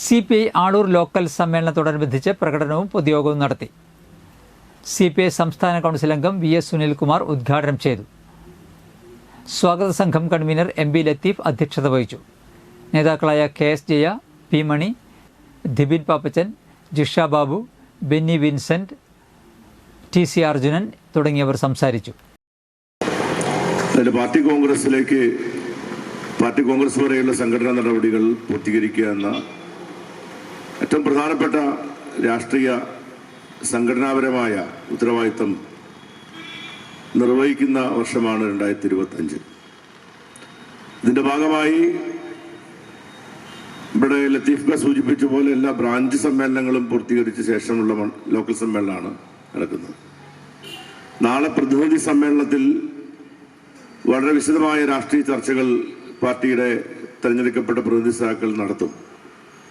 CPI Aloor local സമ്മേളനത്തോടനുബന്ധിച്ച് പ്രകടനവും പൊതുയോഗവും നടത്തി. CPI സംസ്ഥാന കൗൺസിൽ അംഗം VS സുനിൽകുമാർ ഉദ്ഘാടനം ചെയ്തു. സ്വാഗത സംഘം കൺവീനർ MB ലത്തീഫ് അധ്യക്ഷത വഹിച്ചു. നേതാക്കളായ KS ജയ, P മണി, ദിബിൻ പാപ്പച്ചൻ, ജിഷ ബാബു, ബെന്നി വിൻസെന്റ്, TC അർജുനൻ തുടങ്ങിയവർ സംസാരിച്ചു. പാർട്ടി കോൺഗ്രസ് വരെയുള്ള സംഘടനാ നടപടികൾ പൂർത്തീകരിക്കുക എന്ന ഏറ്റവും പ്രധാനപ്പെട്ട രാഷ്ട്രീയ സംഘടനാപരമായ ഉത്തരവാദിത്തം നിർവഹിക്കുന്ന വർഷമാണ് 2025. ഇതിൻ്റെ ഭാഗമായി ഇവിടെ ലത്തീഫ് സൂചിപ്പിച്ച പോലെ എല്ലാ ബ്രാഞ്ച് സമ്മേളനങ്ങളും പൂർത്തീകരിച്ച ശേഷമുള്ള ലോക്കൽ സമ്മേളനമാണ് നടക്കുന്നത്. നാളെ പ്രതിനിധി സമ്മേളനത്തിൽ വളരെ വിശദമായ രാഷ്ട്രീയ ചർച്ചകൾ പാർട്ടിയുടെ തെരഞ്ഞെടുക്കപ്പെട്ട പ്രതിനിധി സഹാക്കൾ നടത്തും.